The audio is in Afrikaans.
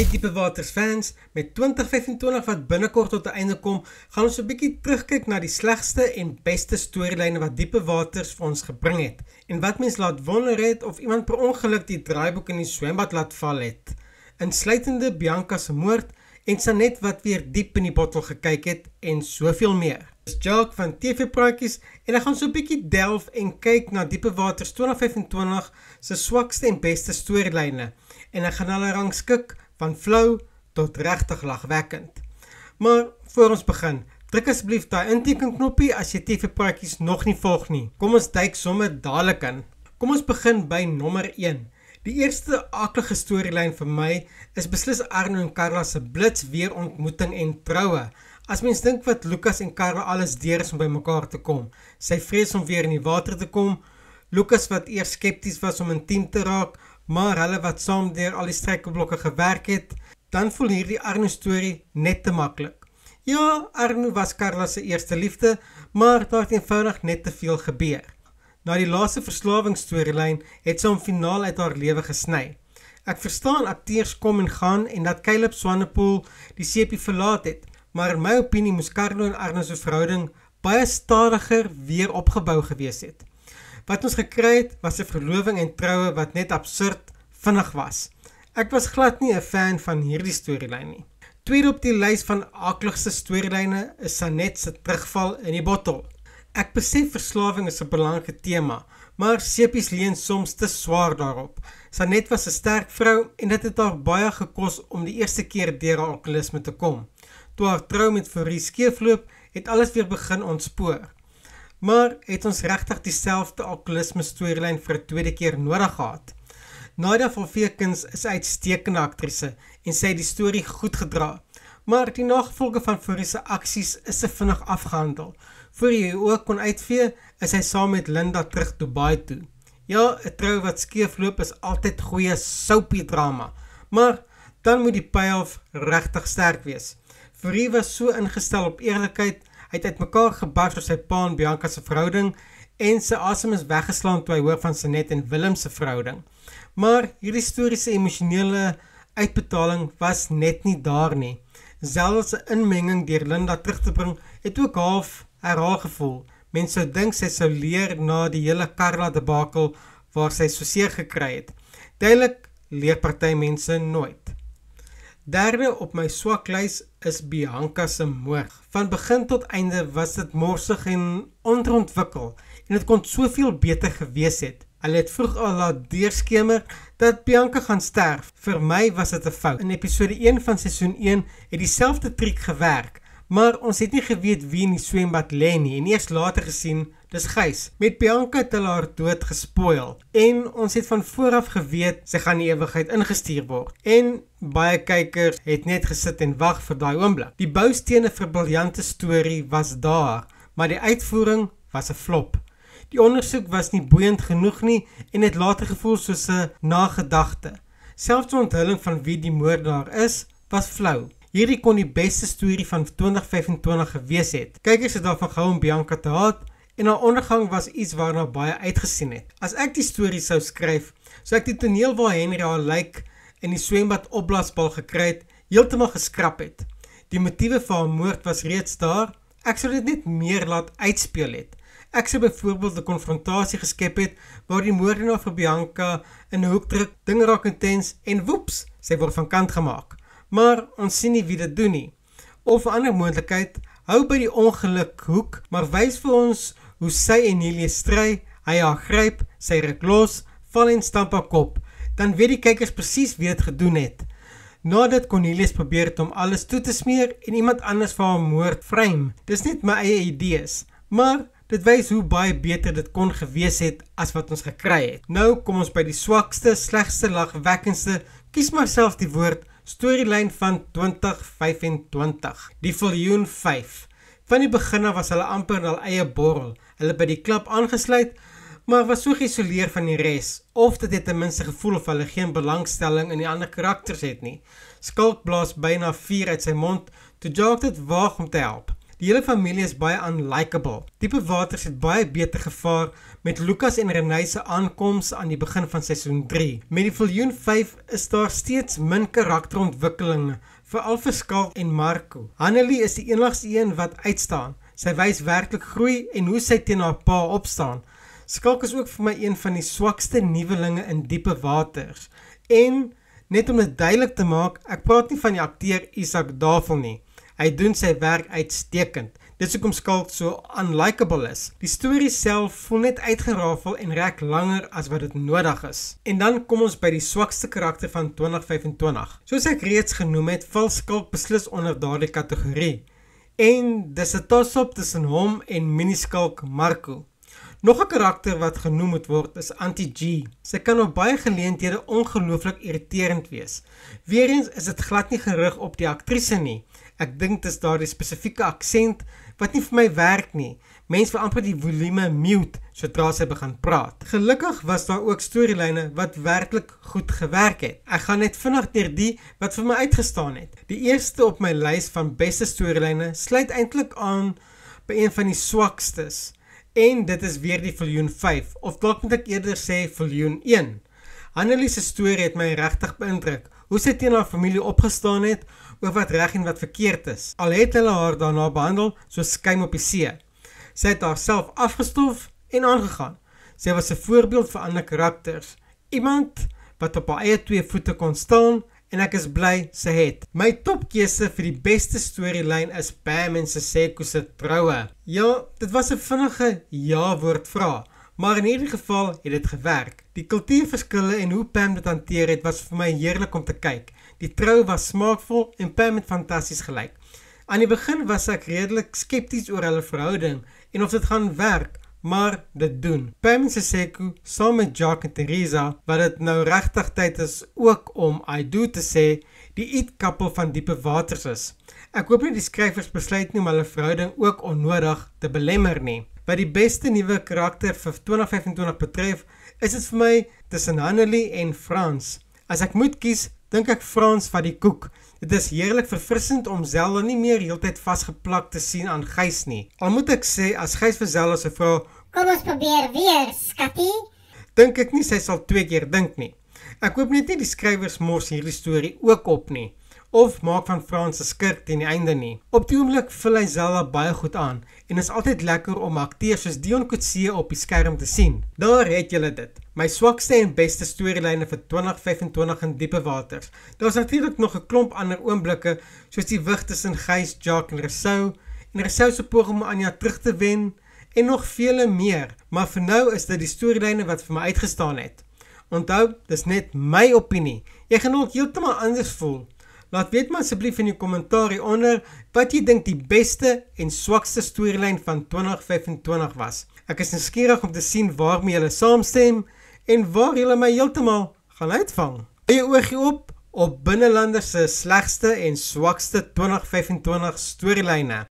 Hey Diepe Waters fans, met 2025 wat binnekort tot die einde kom, gaan ons 'n bietjie terugkyk na die slegste en beste storielyne wat Diepe Waters vir ons gebring het, en wat mens laat wonder het of iemand per ongeluk die draaiboek in die swembad laat val het. Insluitende Bianca se moord en Sanet wat weer diep in die bottel gekyk het en soveel meer. Dis Jacques van TV Praatjies en ek gaan so 'n bietjie delf en kyk na Diepe Waters 2025 se swakste en beste storielyne en ek gaan hulle rangskik van flou tot regtig lagwekkend. Maar voor ons begin, druk asseblief daai intekenknoppie as jy TV Praatjies nog nie volg nie. Kom ons duik sommer dadelik in. Kom ons begin by nommer 1. Die eerste aaklige storielyn vir my is beslis Arno en Carla se blits weer ontmoeting en troue. As mens dink wat Lucas en Carla alles deur is om by mekaar te kom. Sy vrees om weer in die water te kom, Lucas wat eers skepties was om intiem te raak, maar hulle wat saam deur al die struikelblokke gewerk het, dan voel hierdie Arno storie net te maklik. Ja, Arno was Carla se eerste liefde, maar daar het eenvoudig net te veel gebeur. Na die laaste verslawingsstorielyn het sy hom finaal uit haar lewe gesny. Ek verstaan akteurs kom en gaan en dat Caleb Swanepoel die sepie verlaat het, maar in my opinie moes Carlo en Arno se verhouding baie stadiger weer opgebou gewees het. Wat ons gekry het, was 'n verloving en troue wat net absurd vinnig was. Ek was glad nie 'n fan van hierdie storielyn nie. Tweede op die lys van aakligste storielyne is Sanet se terugval in die bottel. Ek besef verslawing is 'n belangrike tema, maar sepies leun soms te swaar daarop. Sanet was 'n sterk vrou en dit het haar baie gekos om die eerste keer deur haar alkoholisme te kom. Toe haar trou met Fourie skeefloop, het alles weer begin ontspoor. Maar het ons regtig dieselfde alkoholisme storielyn vir 'n tweede keer nodig gehad? Nadia Valvekens is 'n uitstekende aktrise en sy het die storie goed gedra, maar die nagevolge van Fourie se aksies is te vinnig afgehandel. Voor jy ook kon uitvee, is hy saam met Linda terug Dubai toe. Ja, 'n trou wat skeefloop is altyd goeie soapie drama, maar dan moet die payoff regtig sterk wees. Fourie was so ingestel op eerlikheid, hy het uitmekaar gebars oor sy pa en Bianca se verhouding en sy asem is weggeslaan toe hy hoor van Sanet en Willem se verhouding. Maar hierdie storie se emosionele uitbetaling was net nie daar nie. Zelfs 'n inmenging deur Linda terug te bring het ook half herhaal gevoel. Mense sou dink sy sou leer na die hele Carla debakel waar sy so seer gekry het. Duidelik leer party mense nooit. Derde op my swaklys is Bianca se moord. Van begin tot einde was dit morsig en onderontwikkel en dit kon soveel beter gewees het. Hulle het vroeg al laat deurskemer dat Bianca gaan sterf. Vir my was dit 'n fout. In episode 1 van seisoen 1 het dieselfde triek gewerk, maar ons het nie geweet wie in die swembad lê nie en eers later gesien dis Gys. Met Bianca het hulle haar dood gespoil en ons het van vooraf geweet sy gaan die ewigheid ingestuur word. En baie kykers het net gesit en wag vir daai oomblik. Die boustene vir 'n briljante storie was daar, maar die uitvoering was 'n flop. Die ondersoek was nie boeiend genoeg nie en het later gevoel soos 'n nagedagte. Selfs die onthulling van wie die moordenaar is, was flou. Hierdie kon die beste storie van 2025 gewees het. Kykers het daarvan gehou om Bianca te haat en haar ondergang was iets waarna baie uitgesien het. As ek die storie sou skryf, sou ek die toneel waar Henry haar lijk in die swembad opblaasbal gekry het, heeltemal geskrap het. Die motiewe vir haar moord was reeds daar, ek sou dit net meer laat uitspeel het. Ek sou byvoorbeeld 'n konfrontasie geskep het waar die moordenaar vir Bianca in 'n hoek druk, dinge raak intens en woeps, sy word van kant gemaak. Maar ons sien nie wie dit doen nie. Of 'n ander moontlikheid, hou by die ongeluk hoek, maar wys vir ons hoe sy en Julius stry, hy haar gryp, sy ruk los, val en stamp haar kop. Dan weet die kykers presies wie dit gedoen het. Nadat Cornelius probeer het om alles toe te smeer en iemand anders vir haar moord frame. Dis net my eie idees, maar dit wys hoe baie beter dit kon gewees het as wat ons gekry het. Nou kom ons by die swakste, slegste, lagwekkendste, kies maar self die woord, storielyn van 2025. Die Viljoen 5. Van die begin af was hulle amper in hul eie borrel. Hulle by die klub aangesluit, maar was so geïsoleer van die res, of dit het ten minste gevoel of hulle geen belangstelling in die ander karakters het nie. Skalk blaas byna vuur uit sy mond, toe Jacques dit waag om te help. Die hele familie is baie unlikable. Diepe Waters het baie beter gevaar met Lucas en Renee se aankoms aan die begin van seisoen 3. Met die Viljoen 5 is daar steeds min karakterontwikkelinge, veral vir Skalk en Marco. Annelie is die enigste een wat uitstaan. Sy wys werklik groei en hoe sy teen haar pa opstaan. Skalk is ook vir my een van die swakste nuwelinge in Diepe Waters. En net om dit duidelik te maak, ek praat nie van die akteur Isak Davel nie. Hy doen sy werk uitstekend. Dis hoekom Skalk so unlikable is. Die storie self voel net uitgerafel en rek langer as wat dit nodig is. En dan kom ons by die swakste karakter van 2025. Soos ek reeds genoem het, val Skalk beslis onder daardie kategorie. En dis 'n toss-up tussen hom en miniskalk Marco. Nog 'n karakter wat genoem moet word is Auntie G. Sy kan op baie geleenthede ongelooflik irriterend wees. Weereens is dit glad nie gerig op die aktrise nie. Ek dink dit is daardie spesifieke aksent wat nie vir my werk nie. Mens wil amper die volume mute sodra sy begin praat. Gelukkig was daar ook storielyne wat werklik goed gewerk het. Ek gaan net vinnig deur die wat vir my uitgestaan het. Die eerste op my lys van beste storielyne sluit eintlik aan by een van die swakstes. En dit is weer die Viljoen 5, of dalk moet ek eerder sê Viljoen 1. Annelie se storie het my regtig beïndruk, hoe sy teen haar familie opgestaan het oor wat reg en wat verkeerd is. Al het hulle haar daarna behandel soos skuim op die see. Sy het haarself afgestof en aangegaan. Sy was 'n voorbeeld vir ander karakters. Iemand wat op haar eie 2 voete kon staan en ek is bly sy het. My topkeuse vir die beste storielyn is Pam en Siseko se troue. Ja, dit was 'n vinnige ja-woord vraag, maar in hierdie geval het dit gewerk. Die kultuurverskille en hoe Pam dit hanteer het was vir my heerlik om te kyk. Die trou was smaakvol en Pam het fantasties gelyk. Aan die begin was ek redelik skepties oor hulle verhouding en of dit gaan werk, maar dit doen. Pam en Siseko saam met Jacques en Teresa, wat dit nou regtig tyd is ook om I do te sê, die eat-couple van Diepe Waters is. Ek hoop nie die skrywers besluit nie om hulle verhouding ook onnodig te belemmer nie. Wat die beste nuwe karakter vir 2025 betref, is dit vir my tussen Annelie en Frans. As ek moet kies, dink ek Frans vat die koek. Dit is heerlik verfrissend om Zelda nie meer heeltyd vasgeplak te sien aan Gys nie. Al moet ek sê, as Gys vir Zelda se vra, kom ons probeer weer, skattie. Dink ek nie sy sal 2 keer dink nie. Ek hoop net nie die skrywers mors hierdie storie ook op nie, of maak van Frans 'n skurk teen die einde nie. Op die oomblik vul hy Zelda baie goed aan, en is altyd lekker om akteurs soos Dion Coetzee op die skerm te sien. Daar het julle dit. My swakste en beste storielyne vir 2025 in Diepe Waters. Daar is natuurlik nog 'n klomp ander oomblikke, soos die wig tussen Gys, Jacques en Rousseau se poging om Anja terug te wen, en nog vele meer. Maar vir nou is dit die storielyne wat vir my uitgestaan het. Onthou, dis net my opinie. Jy gaan ook heeltemal anders voel. Laat weet maar asseblief in die kommentaar hieronder wat jy dink die beste en swakste storielyn van 2025 was. Ek is nuuskierig om te sien waarmee julle saamstem en waar julle my heeltemal gaan uitvang. Hou jou oogie op binnelanders se slegste en swakste 2025 storielyne.